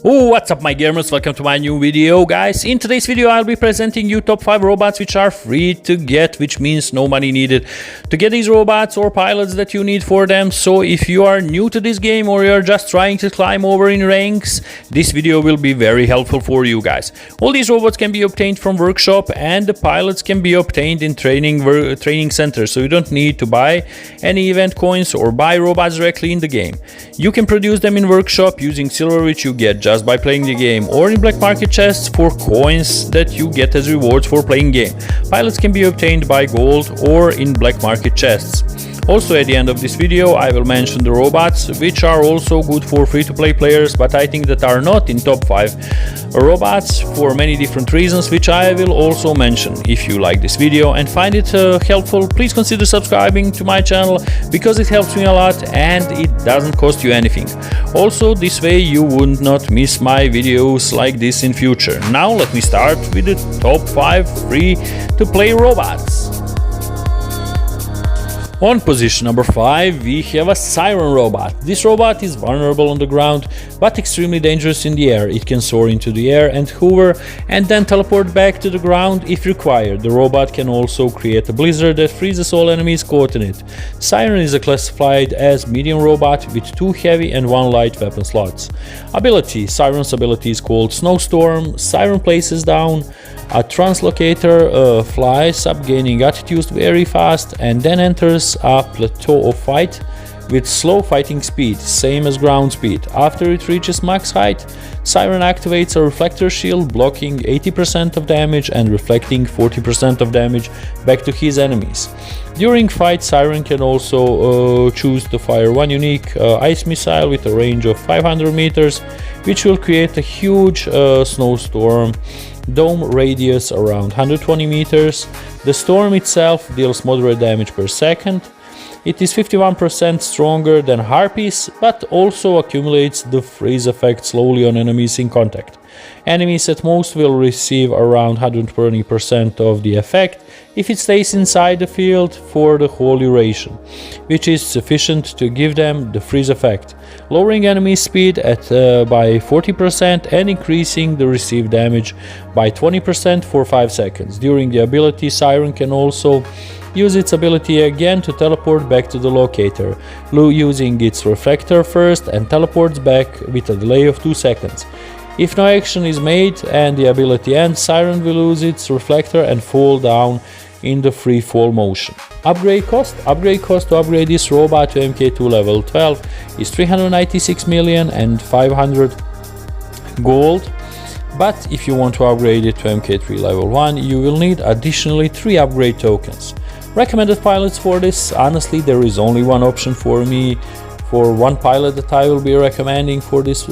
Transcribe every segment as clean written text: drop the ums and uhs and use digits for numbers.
Oh, what's up my gamers, welcome to my new video guys. In today's video I'll be presenting you top 5 robots which are free to get, which means no money needed to get these robots or pilots that you need for them. So if you are new to this game or you're just trying to climb over in ranks, this video will be very helpful for you guys. All these robots can be obtained from workshop and the pilots can be obtained in training centers, so you don't need to buy any event coins or buy robots directly in the game. You can produce them in workshop using silver which you get just by playing the game, or in black market chests for coins that you get as rewards for playing game. Pilots can be obtained by gold or in black market chests. Also at the end of this video I will mention the robots which are also good for free-to-play players, but I think that are not in top 5 robots for many different reasons, which I will also mention. If you like this video and find it helpful, please consider subscribing to my channel because it helps me a lot and it doesn't cost you anything. Also this way you would not miss my videos like this in future. Now let me start with the top 5 free-to-play robots. On position number 5 we have a Siren robot. This robot is vulnerable on the ground but extremely dangerous in the air. It can soar into the air and hover and then teleport back to the ground if required. The robot can also create a blizzard that freezes all enemies caught in it. Siren is classified as medium robot with 2 heavy and 1 light weapon slots. Ability: Siren's ability is called Snowstorm. Siren places down a translocator, flies up, gaining attitudes very fast, and then enters a plateau of fight with slow fighting speed, same as ground speed. After it reaches max height, Siren activates a reflector shield, blocking 80% of damage and reflecting 40% of damage back to his enemies. During fight, Siren can also choose to fire one unique ice missile with a range of 500 meters, which will create a huge snowstorm dome radius around 120 meters. The storm itself deals moderate damage per second. It is 51% stronger than Harpies, but also accumulates the freeze effect slowly on enemies in contact. Enemies at most will receive around 120% of the effect if it stays inside the field for the whole duration, which is sufficient to give them the freeze effect, lowering enemy speed by 40% and increasing the received damage by 20% for 5 seconds. During the ability, Siren can also use its ability again to teleport back to the locator, using its reflector first and teleports back with a delay of 2 seconds. If no action is made and the ability ends, Siren will lose its reflector and fall down in the free fall motion. Upgrade cost to upgrade this robot to MK2 level 12 is 396,500,000 gold, but if you want to upgrade it to MK3 level 1 you will need additionally 3 upgrade tokens. Recommended pilots for this: honestly there is only one option for me, for one pilot that I will be recommending for this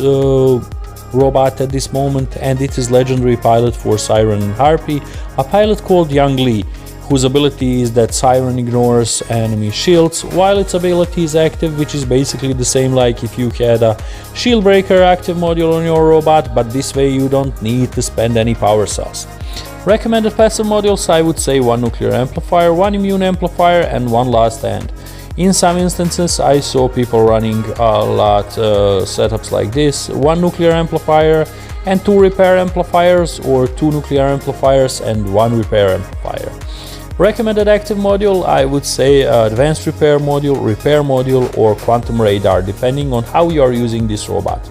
robot at this moment, and it is legendary pilot for Siren and Harpy, a pilot called Young Lee, whose ability is that Siren ignores enemy shields while its ability is active, which is basically the same like if you had a shield breaker active module on your robot, but this way you don't need to spend any power cells. Recommended passive modules: I would say 1 nuclear amplifier, 1 immune amplifier and 1 last stand. In some instances I saw people running a lot setups like this: 1 nuclear amplifier and 2 repair amplifiers, or 2 nuclear amplifiers and 1 repair amplifier. Recommended active module: I would say advanced repair module or quantum radar, depending on how you are using this robot.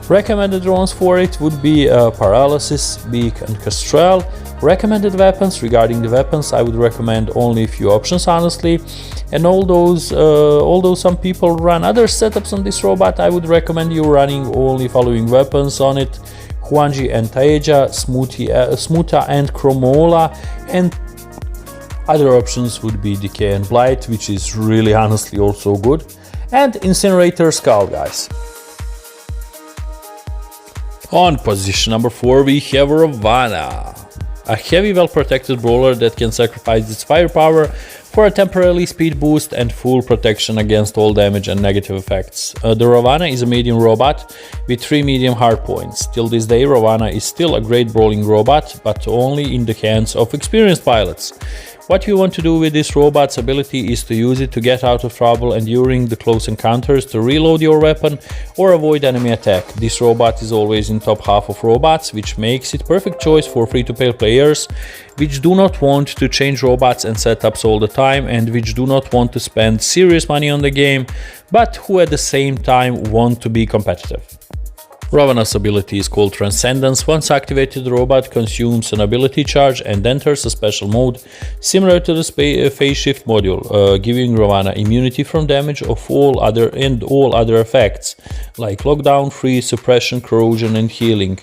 Recommended drones for it would be Paralysis, Beak and Kestrel. Recommended weapons: regarding the weapons I would recommend only a few options honestly, and although some people run other setups on this robot, I would recommend you running only following weapons on it: Huanji and Taeja, Smuta and Chromola, and other options would be Decay and Blight, which is really honestly also good, and Incinerator Skull guys. On position number 4 we have Ravana, a heavy well-protected brawler that can sacrifice its firepower for a temporary speed boost and full protection against all damage and negative effects. The Ravana is a medium robot with 3 medium hard points. Till this day Ravana is still a great brawling robot, but only in the hands of experienced pilots. What you want to do with this robot's ability is to use it to get out of trouble and during the close encounters to reload your weapon or avoid enemy attack. This robot is always in top half of robots, which makes it perfect choice for free-to-play players which do not want to change robots and setups all the time and which do not want to spend serious money on the game, but who at the same time want to be competitive. Ravana's ability is called Transcendence. Once activated, the robot consumes an ability charge and enters a special mode similar to the phase shift module, giving Ravana immunity from damage of all other effects like lockdown, freeze, suppression, corrosion and healing.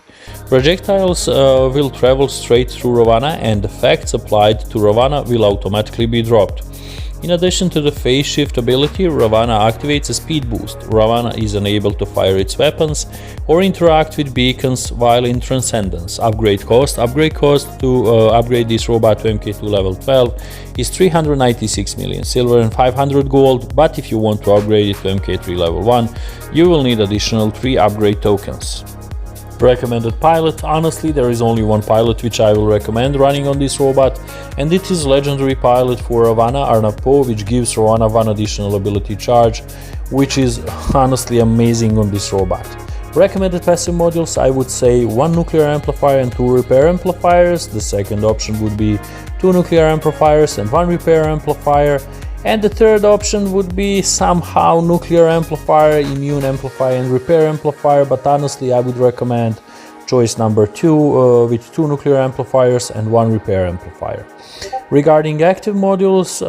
Projectiles will travel straight through Ravana and effects applied to Ravana will automatically be dropped. In addition to the phase shift ability, Ravana activates a speed boost. Ravana is unable to fire its weapons or interact with beacons while in Transcendence. Upgrade cost to upgrade this robot to MK2 level 12 is 396 million silver and 500 gold, but if you want to upgrade it to MK3 level 1, you will need additional 3 upgrade tokens. Recommended pilot. Honestly, there is only one pilot which I will recommend running on this robot, and it is legendary pilot for Ravana, Arnapo, which gives Ravana one additional ability charge, which is honestly amazing on this robot. Recommended passive modules, I would say 1 nuclear amplifier and 2 repair amplifiers. The second option would be 2 nuclear amplifiers and 1 repair amplifier. And the third option would be somehow nuclear amplifier, immune amplifier and repair amplifier, but honestly I would recommend choice number 2 with 2 nuclear amplifiers and 1 repair amplifier. Regarding active modules,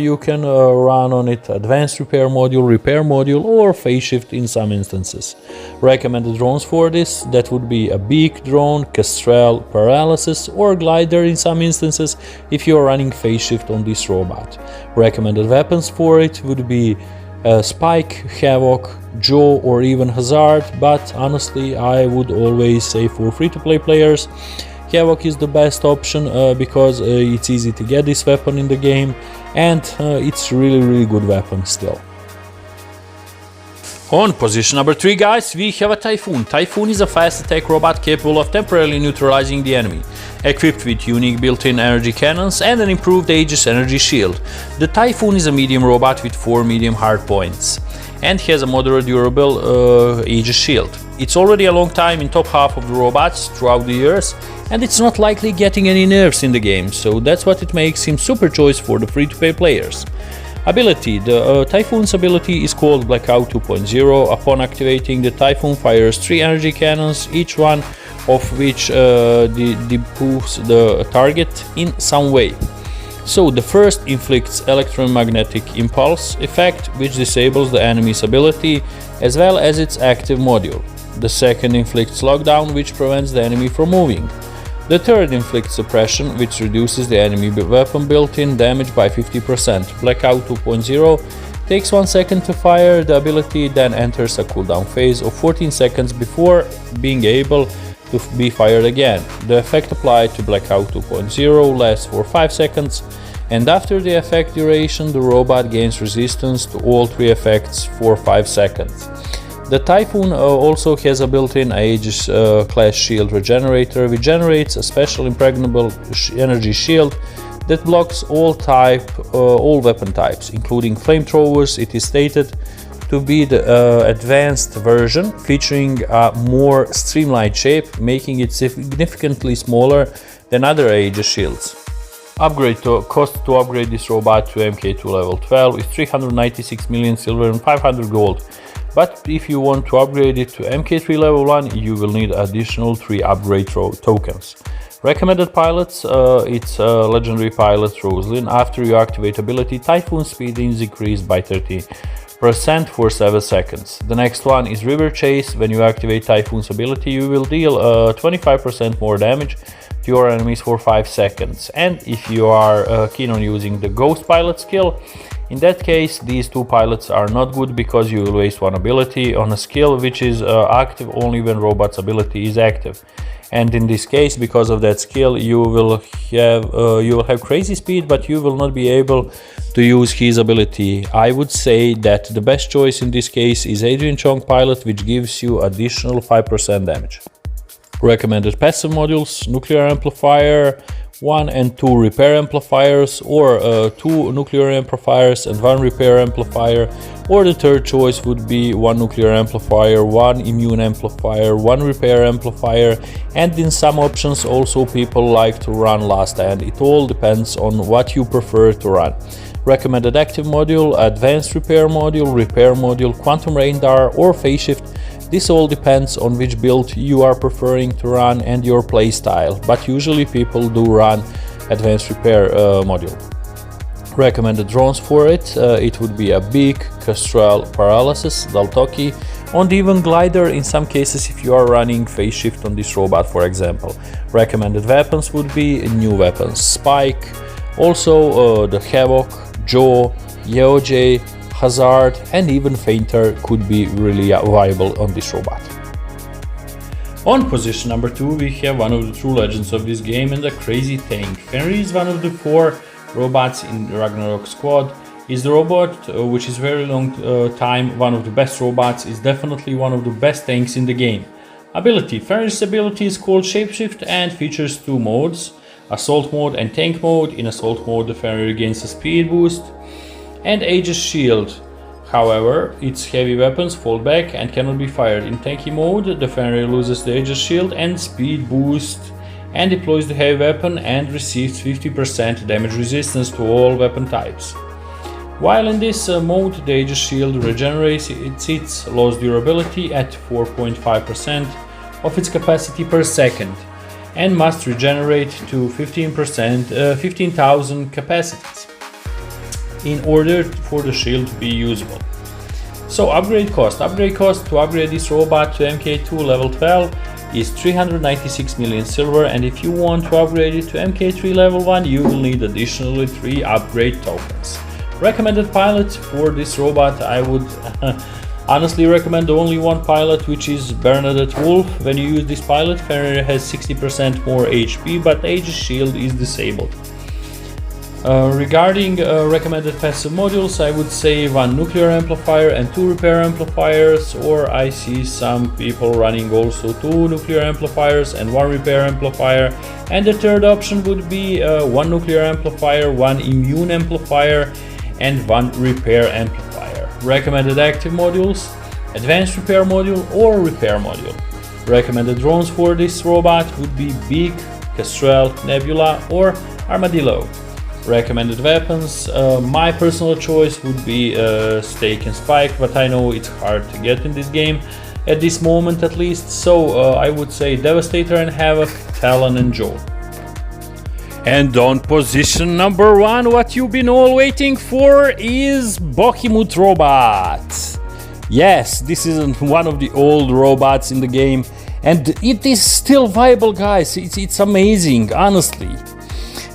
you can run on it advanced repair module or phase shift in some instances. Recommended drones for this, that would be a beak drone, kestrel, paralysis or glider in some instances if you are running phase shift on this robot. Recommended weapons for it would be Spike, Havoc, Joe or even Hazard, but honestly I would always say for free-to-play players Havoc is the best option because it's easy to get this weapon in the game and it's really good weapon still. On position number 3, guys, we have a Typhon. Typhon is a fast attack robot capable of temporarily neutralizing the enemy, equipped with unique built-in energy cannons and an improved Aegis energy shield. The Typhon is a medium robot with 4 medium hard points and has a moderate durable Aegis shield. It's already a long time in top half of the robots throughout the years and it's not likely getting any nerfs in the game, so that's what it makes him super choice for the free-to-play players. Ability. The Typhon's ability is called Blackout 2.0. Upon activating, the Typhon fires 3 energy cannons, each one of which debuffs the target in some way. So the first inflicts electromagnetic impulse effect, which disables the enemy's ability as well as its active module. The second inflicts lockdown, which prevents the enemy from moving. The third inflicts suppression, which reduces the enemy weapon built-in damage by 50%. Blackout 2.0 takes 1 second to fire the ability, then enters a cooldown phase of 14 seconds before being able to be fired again. The effect applied to Blackout 2.0 lasts for 5 seconds, and after the effect duration, the robot gains resistance to all 3 effects for 5 seconds. The Typhon also has a built-in Aegis class shield regenerator, which generates a special impregnable energy shield that blocks all weapon types, including flamethrowers. It is stated to be the advanced version, featuring a more streamlined shape, making it significantly smaller than other Aegis shields. Cost to upgrade this robot to MK2 level 12 is 396 million silver and 500 gold. But if you want to upgrade it to MK3 level 1, you will need additional 3 upgrade tokens. Recommended pilots, it's legendary pilot Roslyn. After you activate ability, Typhon speed is increased by 30% for 7 seconds. The next one is River Chase. When you activate Typhon's ability, you will deal 25% more damage to your enemies for 5 seconds. And if you are keen on using the Ghost Pilot skill, in that case, these 2 pilots are not good because you will waste 1 ability on a skill which is active only when robot's ability is active. And in this case, because of that skill, you will have crazy speed, but you will not be able to use his ability. I would say that the best choice in this case is Adrian Chong Pilot, which gives you additional 5% damage. Recommended passive modules: nuclear amplifier, 1 and 2 repair amplifiers, or 2 nuclear amplifiers and 1 repair amplifier, or the third choice would be 1 nuclear amplifier, 1 immune amplifier, 1 repair amplifier, and in some options also people like to run last stand. It all depends on what you prefer to run. Recommended active module, advanced repair module, quantum radar, or phase shift. This all depends on which build you are preferring to run and your playstyle, but usually people do run advanced repair module. Recommended drones for it, it would be a Beak, Kestrel, Paralysis, Daltoki, and even Glider in some cases if you are running phase shift on this robot, for example. Recommended weapons would be new weapons, Spike, also the Havoc, Jaw, Yeoj, Hazard, and even Fainter could be really viable on this robot. On position number 2 we have one of the true legends of this game and a crazy tank. Fenrir is one of the 4 robots in Ragnarok squad. Is the robot which is very long time one of the best robots, is definitely one of the best tanks in the game. Ability. Fenrir's ability is called Shapeshift and features 2 modes, Assault mode and Tank mode. In Assault mode the Fenrir gains a speed boost and Aegis shield. However, its heavy weapons fall back and cannot be fired. In tanky mode, the Fenrir loses the Aegis shield and speed boost and deploys the heavy weapon and receives 50% damage resistance to all weapon types. While in this mode, the Aegis shield regenerates its lost durability at 4.5% of its capacity per second and must regenerate to 15,000 capacities in order for the shield to be usable. So upgrade cost to upgrade this robot to MK2 level 12 is 396 million silver, and if you want to upgrade it to MK3 level 1 you will need additionally 3 upgrade tokens. Recommended pilot for this robot, I would honestly recommend only one pilot, which is Bernadette Wolf. When you use this pilot, Fenrir has 60% more HP, but Aegis shield is disabled. Regarding recommended passive modules, I would say 1 nuclear amplifier and 2 repair amplifiers, or I see some people running also 2 nuclear amplifiers and 1 repair amplifier, and the third option would be 1 nuclear amplifier, 1 immune amplifier, and 1 repair amplifier. Recommended active modules, advanced repair module or repair module. Recommended drones for this robot would be Beak, Kestrel, Nebula, or Armadillo. Recommended weapons, my personal choice would be Stake and Spike, but I know it's hard to get in this game at this moment at least, so I would say Devastator and Havoc, Talon and Jaw. And on position number 1, what you've been all waiting for is Behemoth robot. Yes, this is one of the old robots in the game, and it is still viable, guys. It's amazing, honestly.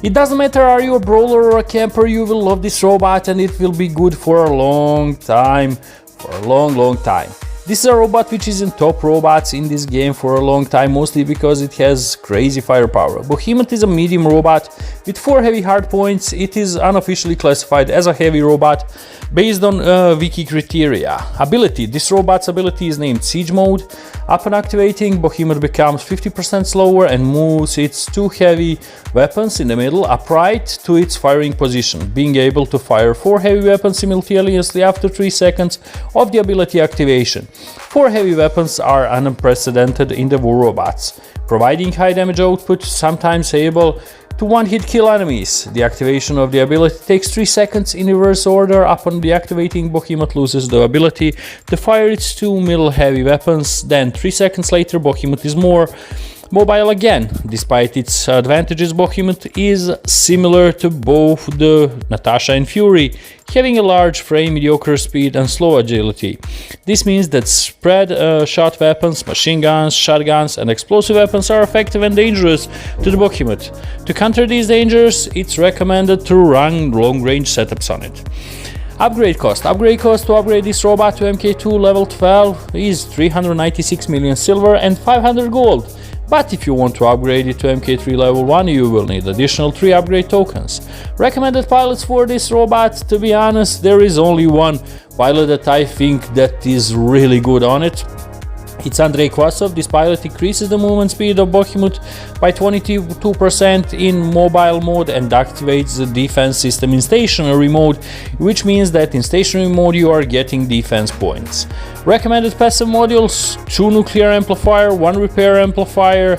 It doesn't matter are you a brawler or a camper, you will love this robot and it will be good for a long time, for a long time. This is a robot which is in top robots in this game for a long time, mostly because it has crazy firepower. Behemoth is a medium robot with 4 heavy hardpoints. It is unofficially classified as a heavy robot based on wiki criteria. Ability. This robot's ability is named Siege Mode. Upon activating, Behemoth becomes 50% slower and moves its 2 heavy weapons in the middle upright to its firing position, being able to fire 4 heavy weapons simultaneously after 3 seconds of the ability activation. 4 heavy weapons are unprecedented in the war robots, providing high damage output, sometimes able to one-hit kill enemies. The activation of the ability takes 3 seconds in reverse order. Upon deactivating, Behemoth loses the ability to fire its 2 middle heavy weapons, then 3 seconds later Behemoth is more mobile again. Despite its advantages, Behemoth is similar to both the Natasha and Fury, having a large frame, mediocre speed and slow agility. This means that spread shot weapons, machine guns, shotguns and explosive weapons are effective and dangerous to the Behemoth. To counter these dangers, it's recommended to run long-range setups on it. Upgrade cost to upgrade this robot to MK2 level 12 is 396 million silver and 500 gold. But if you want to upgrade it to MK3 level 1, you will need additional 3 upgrade tokens. Recommended pilots for this robot, to be honest, there is only one pilot that I think that is really good on it. It's Andrei Kvasov. This pilot increases the movement speed of Behemoth by 22% in mobile mode and activates the defense system in stationary mode, which means that in stationary mode you are getting defense points. Recommended passive modules: 2 nuclear amplifier, 1 repair amplifier,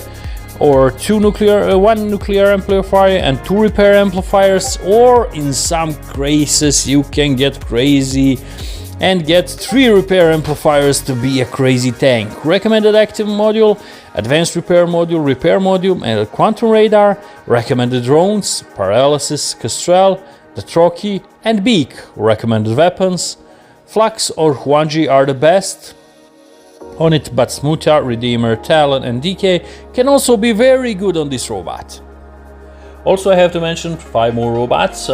or 1 nuclear amplifier and 2 repair amplifiers, or in some cases you can get crazy and get 3 repair amplifiers to be a crazy tank. Recommended active module: advanced repair module and a quantum radar. Recommended drones: paralysis, Kestrel, the Troki and Beak. Recommended weapons: Flux or Huanji are the best on it, but Smuta, Redeemer, Talon and DK can also be very good on this robot. Also, I have to mention 5 more robots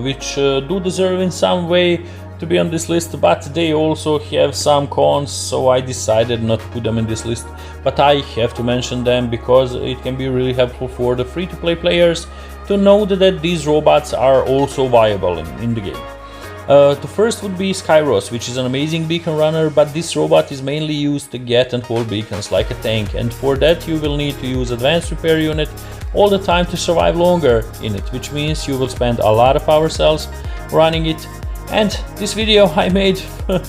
which do deserve in some way to be on this list, but they also have some cons, so I decided not to put them in this list, but I have to mention them because it can be really helpful for the free-to-play players to know that these robots are also viable in the game. The first would be Skyros, which is an amazing beacon runner, but this robot is mainly used to get and hold beacons like a tank, and for that you will need to use advanced repair unit all the time to survive longer in it, which means you will spend a lot of power cells running it. And this video I made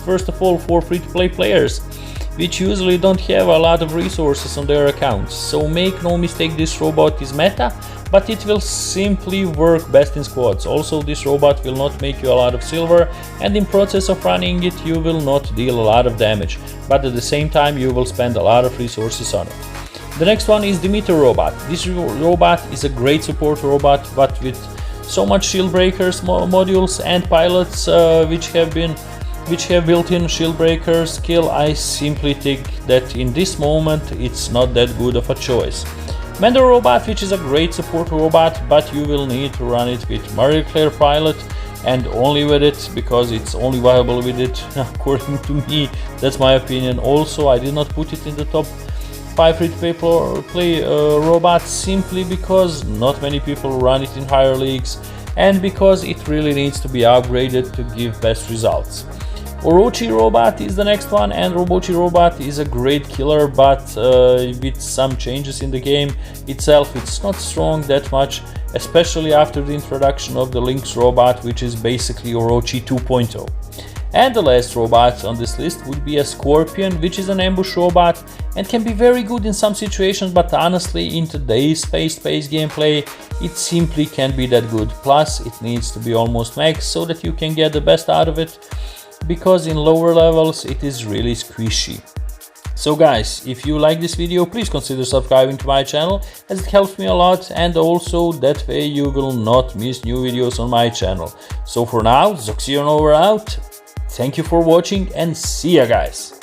first of all for free-to-play players, which usually don't have a lot of resources on their accounts. So make no mistake, this robot is meta, but it will simply work best in squads. Also, this robot will not make you a lot of silver, and in process of running it you will not deal a lot of damage, but at the same time you will spend a lot of resources on it. The next one is Demeter robot. This robot is a great support robot, but with so much shield breakers modules and pilots which have built-in shield breaker skill, I simply think that in this moment it's not that good of a choice. Mender robot, which is a great support robot, but you will need to run it with Marie Claire pilot and only with it, because it's only viable with it according to me. That's my opinion. Also, I did not put it in the top 5 free-to-play robots simply because not many people run it in higher leagues and because it really needs to be upgraded to give best results. Orochi robot is the next one, and Orochi robot is a great killer, but with some changes in the game itself it's not strong that much, especially after the introduction of the Lynx robot, which is basically Orochi 2.0. And the last robot on this list would be a Scorpion, which is an ambush robot and can be very good in some situations, but honestly in today's fast-paced gameplay it simply can't be that good. Plus it needs to be almost max so that you can get the best out of it, because in lower levels it is really squishy. So guys, if you like this video, please consider subscribing to my channel, as it helps me a lot, and also that way you will not miss new videos on my channel. So for now, Zoxxx over out. Thank you for watching and see ya guys!